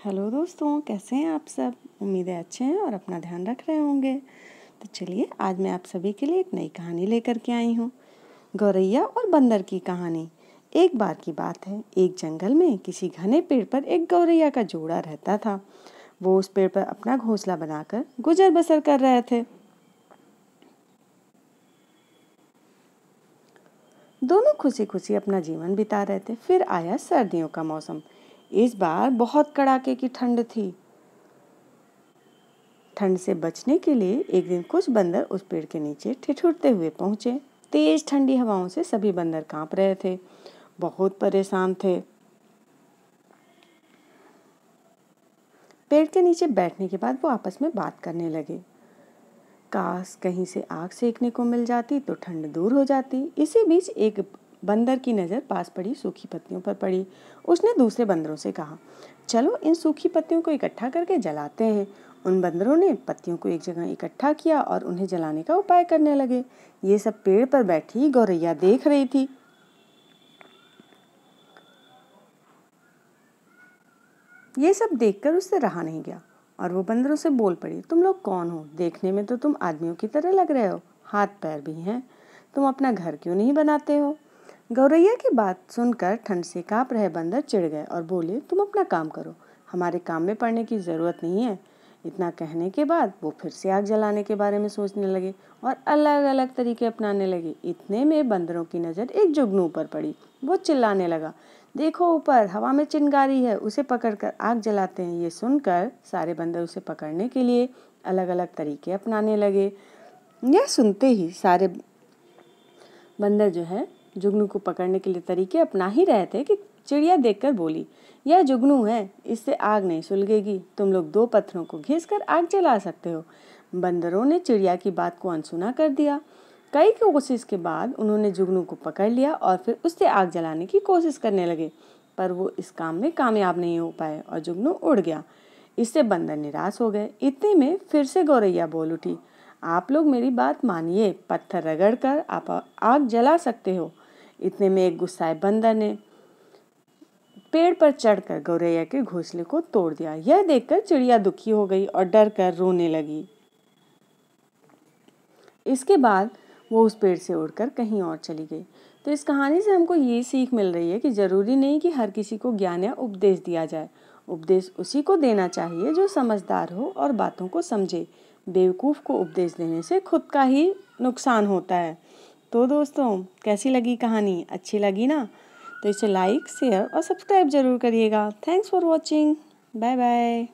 Hello दोस्तों, कैसे हैं आप सब। उम्मीद है अच्छे हैं और अपना ध्यान रख रहे होंगे। तो चलिए आज मैं आप सभी के लिए एक नई कहानी लेकर के आई हूँ। गौरैया और बंदर की कहानी। एक बार की बात है, एक जंगल में किसी घने पेड़ पर एक गौरैया का जोड़ा रहता था। वो उस पेड़ पर अपना घोंसला बनाकर गुजर बसर कर रहे थे। दोनों खुशी खुशी अपना जीवन बिता रहे थे। फिर आया सर्दियों का मौसम। इस बार बहुत कड़ाके की ठंड थी। ठंड से बचने के लिए एक दिन कुछ बंदर उस पेड़ के नीचे ठिठुरते हुए पहुंचे। तेज ठंडी हवाओं से सभी बंदर कांप रहे थे, बहुत परेशान थे। पेड़ के नीचे बैठने के बाद वो आपस में बात करने लगे। काश कहीं से आग सेकने को मिल जाती तो ठंड दूर हो जाती। इसी बीच एक बंदर की नज़र पास पड़ी सूखी पत्तियों पर पड़ी। उसने दूसरे बंदरों से कहा, चलो इन सूखी पत्तियों को इकट्ठा करके जलाते हैं। उन बंदरों ने पत्तियों को एक जगह इकट्ठा किया और उन्हें जलाने का उपाय करने लगे। ये सब पेड़ पर बैठी गौरैया देख रही थी। ये सब देखकर उससे रहा नहीं गया और वो बंदरों से बोल पड़ी, तुम लोग कौन हो? देखने में तो तुम आदमियों की तरह लग रहे हो, हाथ पैर भी हैं। तुम अपना घर क्यों नहीं बनाते हो? गौरैया की बात सुनकर ठंड से कांप रहे बंदर चिढ़ गए और बोले, तुम अपना काम करो, हमारे काम में पड़ने की जरूरत नहीं है। इतना कहने के बाद वो फिर से आग जलाने के बारे में सोचने लगे और अलग अलग तरीके अपनाने लगे। इतने में बंदरों की नज़र एक जुगनू पर पड़ी। वो चिल्लाने लगा, देखो ऊपर हवा में चिंगारी है, उसे पकड़कर आग जलाते हैं। ये सुनकर सारे बंदर उसे पकड़ने के लिए अलग अलग तरीके अपनाने लगे। यह सुनते ही सारे बंदर जो है जुगनू को पकड़ने के लिए तरीके अपना ही रहे थे कि चिड़िया देखकर बोली, यह जुगनू है, इससे आग नहीं सुलगेगी। तुम लोग 2 पत्थरों को घिसकर आग जला सकते हो। बंदरों ने चिड़िया की बात को अनसुना कर दिया। कई कोशिश के बाद उन्होंने जुगनू को पकड़ लिया और फिर उससे आग जलाने की कोशिश करने लगे, पर वो इस काम में कामयाब नहीं हो पाए और जुगनू उड़ गया। इससे बंदर निराश हो गए। इतने में फिर से गौरैया बोल उठी, आप लोग मेरी बात मानिए, पत्थर रगड़ कर आप आग जला सकते हो। इतने में एक गुस्साए बंदर ने पेड़ पर चढ़कर गौरैया के घोंसले को तोड़ दिया। यह देखकर चिड़िया दुखी हो गई और डर कर रोने लगी। इसके बाद वो उस पेड़ से उड़कर कहीं और चली गई। तो इस कहानी से हमको ये सीख मिल रही है कि जरूरी नहीं कि हर किसी को ज्ञान या उपदेश दिया जाए। उपदेश उसी को देना चाहिए जो समझदार हो और बातों को समझे। बेवकूफ़ को उपदेश देने से खुद का ही नुकसान होता है। तो दोस्तों, कैसी लगी कहानी? अच्छी लगी ना? तो इसे लाइक, शेयर और सब्सक्राइब जरूर करिएगा। Thanks for watching. Bye bye.